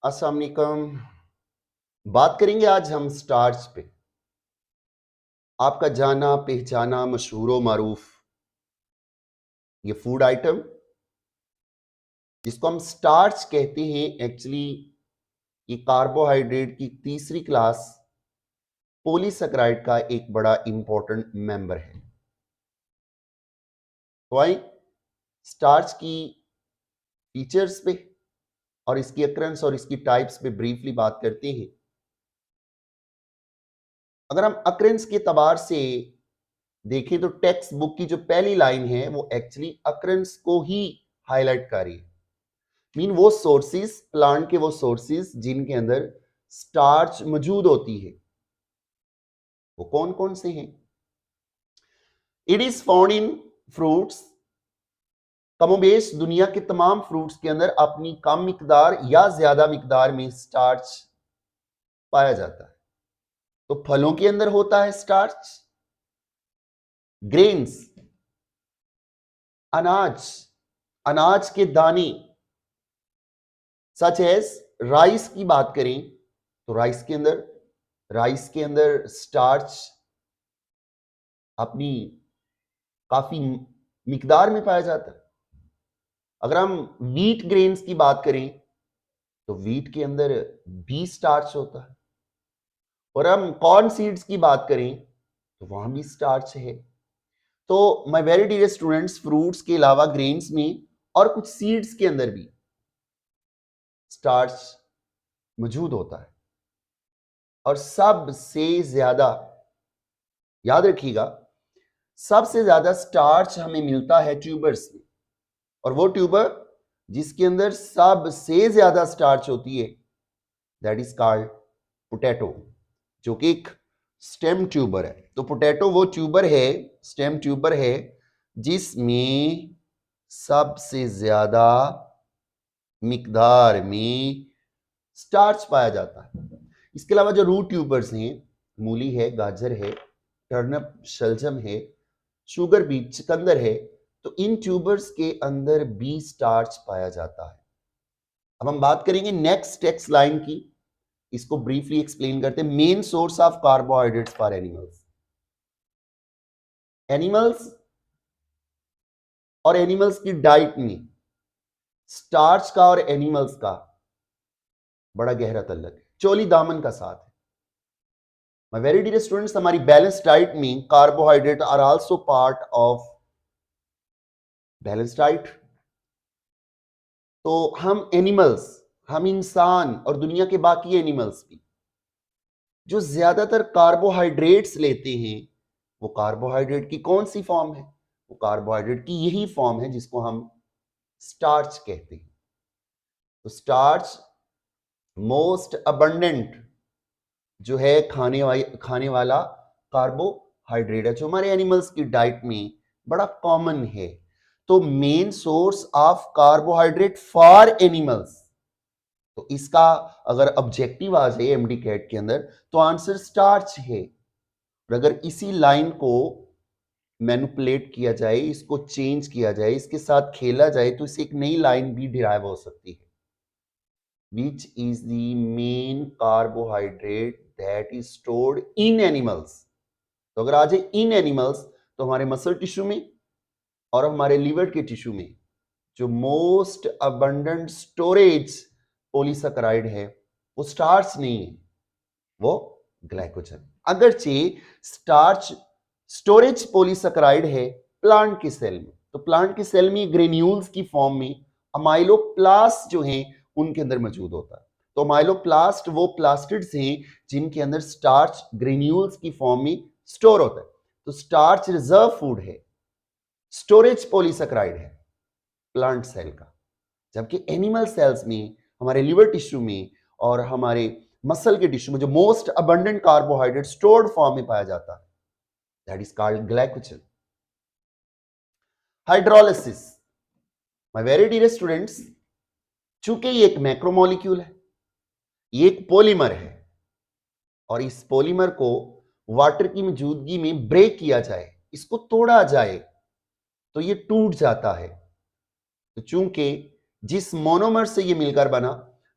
अस्सलाम वालेकुम। बात करेंगे आज हम स्टार्च पे। आपका जाना पहचाना मशहूर मारूफ ये फूड आइटम जिसको हम स्टार्च कहते हैं, एक्चुअली ये कार्बोहाइड्रेट की तीसरी क्लास पॉलीसेकेराइड का एक बड़ा इंपॉर्टेंट मेंबर है। तो आइए स्टार्च की फीचर्स पे और इसकी अक्रंस और इसकी टाइप्स पे ब्रीफली बात करते हैं। अगर हम अक्रंस के तबार से देखें तो टेक्स्ट बुक की जो पहली लाइन है वो एक्चुअली अक्रंस को ही हाईलाइट कर रही है। मीन वो सोर्सेस, प्लांट के वो सोर्सेस जिनके अंदर स्टार्च मौजूद होती है, वो कौन कौन से हैं? It is found in fruits. कमोबेश दुनिया के तमाम फ्रूट्स के अंदर अपनी कम मिकदार या ज्यादा मिकदार में स्टार्च पाया जाता है। तो फलों के अंदर होता है स्टार्च, ग्रेन्स, अनाज, अनाज के दाने, सच एज राइस की बात करें तो राइस के अंदर स्टार्च अपनी काफी मिकदार में पाया जाता है। अगर हम व्हीट ग्रेन्स की बात करें तो व्हीट के अंदर भी स्टार्च होता है, और हम कॉर्न सीड्स की बात करें तो वहां भी स्टार्च है। तो my very dear students, fruits के अलावा ग्रेन्स में और कुछ सीड्स के अंदर भी स्टार्च मौजूद होता है। और सबसे ज्यादा याद रखिएगा, सबसे ज्यादा स्टार्च हमें मिलता है ट्यूबर्स में, और वो ट्यूबर जिसके अंदर सबसे ज्यादा स्टार्च होती है दैट इज कॉल्ड पोटैटो, जो कि एक स्टेम ट्यूबर है। तो पोटैटो वो ट्यूबर है, स्टेम ट्यूबर है, जिसमें सबसे ज्यादा मिकदार में स्टार्च पाया जाता है। इसके अलावा जो रूट ट्यूबर्स हैं, मूली है, गाजर है, टर्नप, शलजम है, शुगर बीट, चुकंदर है, तो इन ट्यूबर्स के अंदर भी स्टार्च पाया जाता है। अब हम बात करेंगे नेक्स्ट टेक्स्ट लाइन की। इसको ब्रीफली एक्सप्लेन करते हैं। Main source of carbohydrates for animals. Animals और एनिमल्स की डाइट में स्टार्च का और एनिमल्स का बड़ा गहरा तल्लक है, चोली दामन का साथ है। माय वेरी डियर स्टूडेंट्स, हमारी बैलेंस डाइट में carbohydrate are also part of balance diet. तो हम एनिमल्स, हम इंसान और दुनिया के बाकी एनिमल्स भी जो ज्यादातर कार्बोहाइड्रेट्स लेते हैं, वो कार्बोहाइड्रेट की कौन सी फॉर्म है? वो कार्बोहाइड्रेट की यही फॉर्म है जिसको हम स्टार्च कहते हैं। तो स्टार्च मोस्ट अबंडेंट जो है खाने वाला कार्बोहाइड्रेट है, जो हमारे एनिमल्स की डाइट में बड़ा कॉमन है। तो main source of carbohydrate for animals, तो इसका अगर ऑब्जेक्टिव आ जाए एमडी कैट के अंदर तो आंसर स्टार्च है। और अगर इसी लाइन को मैनिपुलेट किया जाए, इसको चेंज किया जाए, इसके साथ खेला जाए, तो इससे एक नई लाइन भी डिराइव हो सकती है। Which is the main carbohydrate that is stored in animals? तो अगर आ जाए इन एनिमल्स, तो हमारे मसल टिश्यू में और हमारे लिवर के टिश्यू में जो मोस्ट अबंडेंट स्टोरेज पॉलीसेकेराइड है वो स्टार्च नहीं है, वो ग्लाइकोजन। अगरचे स्टार्च स्टोरेज पॉलीसेकेराइड है प्लांट के सेल में, तो प्लांट के सेल में ग्रेन्यूल्स की फॉर्म में अमाइलोप्लास्ट जो हैं उनके अंदर मौजूद होता है। तो अमाइलोप्लास्ट वो प्लास्टिड्स हैं जिनके अंदर स्टार्च ग्रेन्यूल्स की फॉर्म में स्टोर होता है। तो स्टार्च रिजर्व फूड है, स्टोरेज पॉलीसेकेराइड है प्लांट सेल का, जबकि एनिमल सेल्स में, हमारे लिवर टिश्यू में और हमारे मसल के टिश्यू में जो most abundant carbohydrate stored form में पाया जाता है that is called glycogen. Hydrolysis, my very dear students, चूंकि ये एक मैक्रोमोलिक्यूल है, ये एक पॉलीमर है, और इस पॉलीमर को वाटर की मौजूदगी में ब्रेक किया जाए, इसको तोड़ा जाए, तो ये टूट जाता है। तो चूंकि जिस मोनोमर से ये मिलकर बना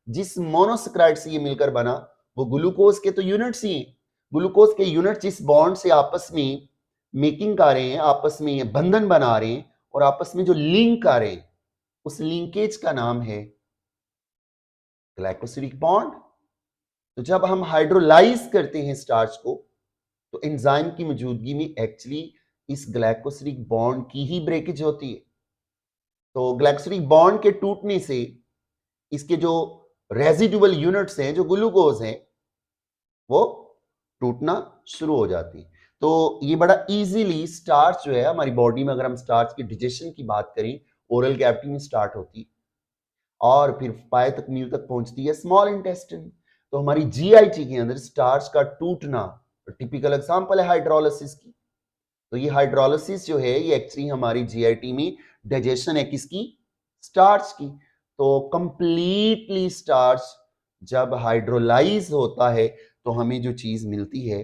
जिस मोनोसेक्राइड से ये मिलकर बना वो ग्लूकोज के तो यूनिट्स ही हैं। ग्लूकोज के यूनिट जिस बॉन्ड से आपस में मेकिंग कर रहे हैं, आपस में बंधन बना रहे हैं और आपस में जो लिंक कर रहे हैं, उस लिंकेज का नाम है ग्लाइकोसिलिक बॉन्ड। तो जब हम हाइड्रोलाइज करते हैं स्टार्च को, तो एंजाइम की मौजूदगी में एक्चुअली इस ग्लाइकोसिलिक बॉन्ड की ही ब्रेकेज होती है। तो ग्लाइकोसिलिक बॉन्ड के टूटने से इसके जो रेजिडुअल यूनिट्स हैं, जो ग्लूकोज हैं, वो टूटना शुरू हो जाती है। तो ये बड़ा इजीली स्टार्च जो है हमारी बॉडी में, अगर हम स्टार्च की डिजेशन की बात करें, ओरल कैविटी में स्टार्ट होती है और फिर पाए तक मील तक पहुंचती है स्मॉल इंटेस्टिन। तो हमारी जीआईटी के अंदर स्टार्च का टूटना टिपिकल एग्जांपल है हाइड्रोलिसिस की। तो ये हाइड्रोलिसिस जो है ये एक्चुअली हमारी जीआईटी में डाइजेशन है किसकी? स्टार्च की। तो कंप्लीटली स्टार्च जब हाइड्रोलाइज होता है तो हमें जो चीज मिलती है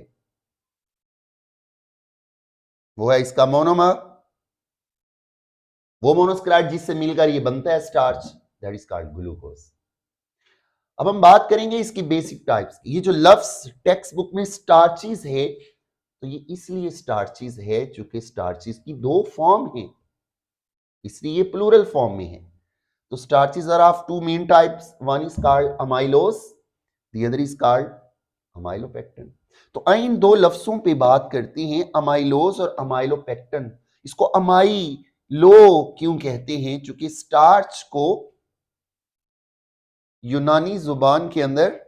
वो है इसका मोनोमर। वो मोनोसेक्राइड जिससे मिलकर ये बनता है starch, that is called glucose. अब हम बात करेंगे इसकी बेसिक टाइप्स की। ये जो लफ्ज टेक्स्ट बुक में स्टार्चेस है, तो ये इसलिए स्टार्चेस है क्योंकि स्टार्चेस की दो फॉर्म है, इसलिए ये प्लूरल फॉर्म में है। तो starches are of two main types, one is called amylose, the other is called amylopectin. तो इन दो लफ्जों पे बात करते हैं, अमाइलोज और अमाइलोपेक्टिन। इसको अमाइलो क्यों कहते हैं? क्योंकि स्टार्च को यूनानी जुबान के अंदर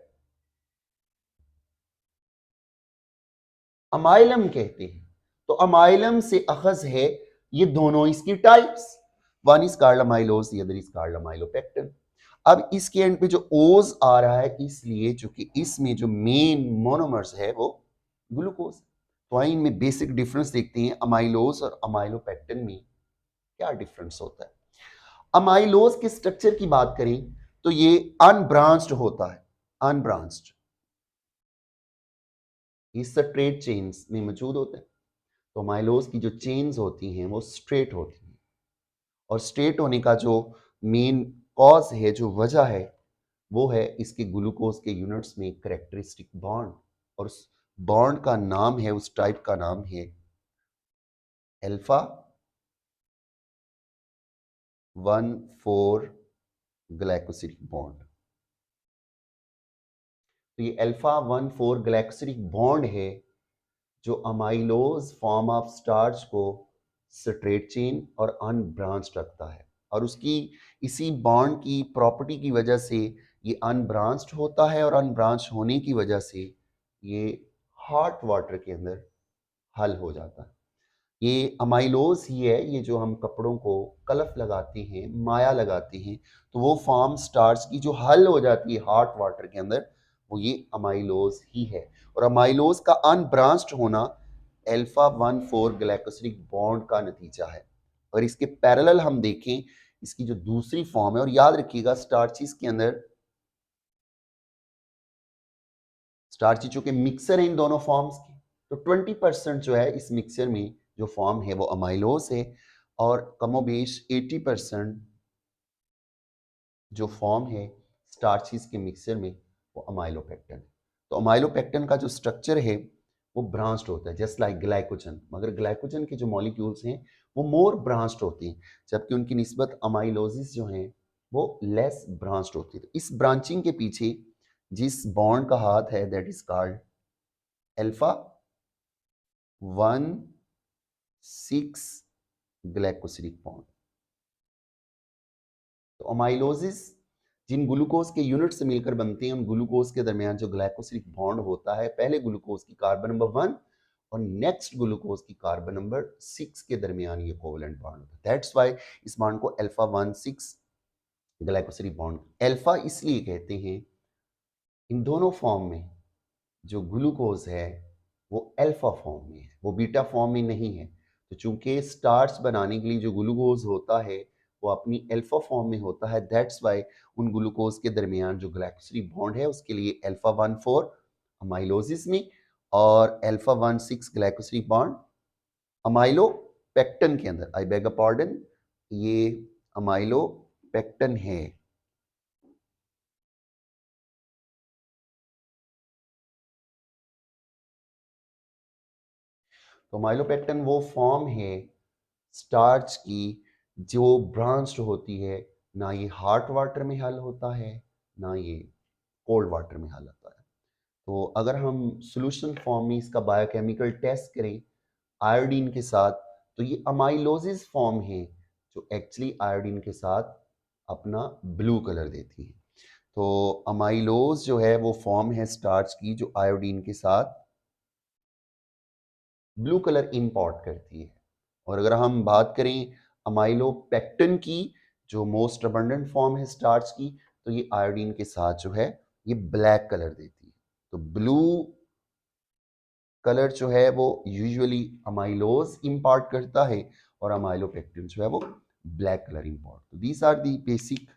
अमाइलम कहते हैं। तो अमाइलम से अखज है ये दोनों इसकी types, one is called amylose, the other is called amylopectin. अब इसके एंड पे जो ओज आ रहा है इसलिए क्योंकि इसमें जो मेन मोनोमर्स है वो ग्लूकोज। तो इनमें बेसिक डिफरेंस देखते हैं, अमाइलोज और अमाइलोपेक्टिन में क्या डिफरेंस होता है। अमाइलोज के स्ट्रक्चर की बात करें तो ये अनब्रांच्ड होता है, अनब्रांच्ड, ये स्ट्रेट चेन्स में मौजूद होते हैं। तो अमाइलोज की जो चेन्स होती हैं वो स्ट्रेट होती हैं, और स्ट्रेट होने का जो मेन कॉज है, जो वजह है, वो है इसके ग्लूकोज के यूनिट्स में कैरेक्टरिस्टिक बॉन्ड, और उस बॉन्ड का नाम है, उस टाइप का नाम है अल्फा 1,4 ग्लाइकोसिलिक बॉन्ड। तो ये अल्फा 1,4 ग्लाइकोसिलिक बॉन्ड है जो अमाइलोज फॉर्म ऑफ स्टार्च को स्ट्रेट चेन और अनब्रांच रखता है, और उसकी इसी बॉन्ड की प्रॉपर्टी की वजह से ये अनब्रांच्ड होता है, और अनब्रांच होने की वजह से ये हॉट वाटर के अंदर हल हो जाता है। ये अमाइलोज ही है, ये जो हम कपड़ों को कलफ लगाते हैं, माया लगाते हैं, तो वो फॉर्म स्टार्च की जो हल हो जाती है हॉट वाटर के अंदर, वो ये अमाइलोज ही है। और अमाइलोज का अनब्रांच्ड होना अल्फा 1,4 ग्लाइकोसिलिक बॉन्ड का नतीजा है। और इसके पैरेलल हम देखें इसकी जो दूसरी फॉर्म है, और याद रखिएगा स्टार्चेस के अंदर, स्टार्ची चूंकि मिक्सर है इन दोनों फॉर्म्स की, तो 20% जो है इस मिक्सर में जो फॉर्म है वो अमाइलोज है, और कमोबेश 80% जो फॉर्म है स्टार्चेस के मिक्सर में वो अमाइलोपेक्टिन। तो अमाइलोपेक्टिन का जो स्ट्रक्चर है वो ब्रांच्ड होता है, जस्ट लाइक ग्लाइकोजन, मगर ग्लाइकोजन के जो मॉलिक्यूल्स हैं वो मोर ब्रांच्ड होती हैं, जबकि उनकी निस्बत अमाइलोजिस जो हैं वो लेस ब्रांच्ड होती है। तो इस ब्रांचिंग के पीछे जिस बॉन्ड का हाथ है that is called alpha 1,6 glycosidic bond. तो अमाइलोजिस जिन ग्लूकोज के यूनिट से मिलकर बनते हैं, उन ग्लूकोज के दरमियान जो ग्लाइकोसिलिक बॉन्ड होता है, पहले ग्लूकोज की कार्बन नंबर 1 और नेक्स्ट ग्लूकोज की कार्बन नंबर 6 के दरमियान ये कोवेलेंट बॉन्ड होता है। दैट्स व्हाई इस बॉन्ड को अल्फा 1,6 ग्लाइकोसिलिक बॉन्ड अल्फा इसलिए कहते हैं। इन दोनों फॉर्म में जो ग्लूकोज है वो अल्फा फॉर्म में है, वो बीटा फॉर्म में नहीं है। तो चूंकि स्टार्च बनाने के लिए जो ग्लूकोज होता है वो अपनी अल्फा फॉर्म में होता है, दैट्स वाई उन ग्लूकोज के दरमियान जो ग्लाइकोसिलिक बॉन्ड है उसके लिए अल्फा 1,4 अमाइलोजिस में और अल्फा 1,6 ग्लाइकोसिलिक बॉन्ड अमाइलोपेक्टिन के अंदर, आई बेग अ पार्डन, ये अमाइलोपेक्टिन है। तो माइलोपेक्टिन वो फॉर्म है स्टार्च की जो ब्रांच्ड होती है, ना ये हॉट वाटर में हल होता है ना ये कोल्ड वाटर में हल होता है। तो अगर हम सॉल्यूशन फॉर्म में इसका बायोकेमिकल टेस्ट करें आयोडीन के साथ, तो ये अमाइलोजिस फॉर्म है जो एक्चुअली आयोडीन के साथ अपना ब्लू कलर देती है। तो अमाइलोज जो है वो फॉर्म है स्टार्च की जो आयोडीन के साथ ब्लू कलर इंपोर्ट करती है। और अगर हम बात करें अमाइलोपेक्टिन की जो मोस्ट अबंडेंट फॉर्म है स्टार्च की, तो ये आयोडीन के साथ जो है ये ब्लैक कलर देती है। तो ब्लू कलर जो है वो यूजुअली अमाइलोज इंपोर्ट करता है और अमाइलोपेक्टिन जो है वो ब्लैक कलर इंपोर्ट। तो these are the basic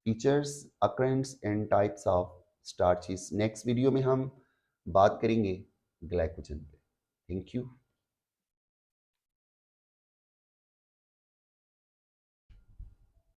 features occurrence and types of starches. Next video में हम बात करेंगे ग्लाइकोजन पे। Thank you.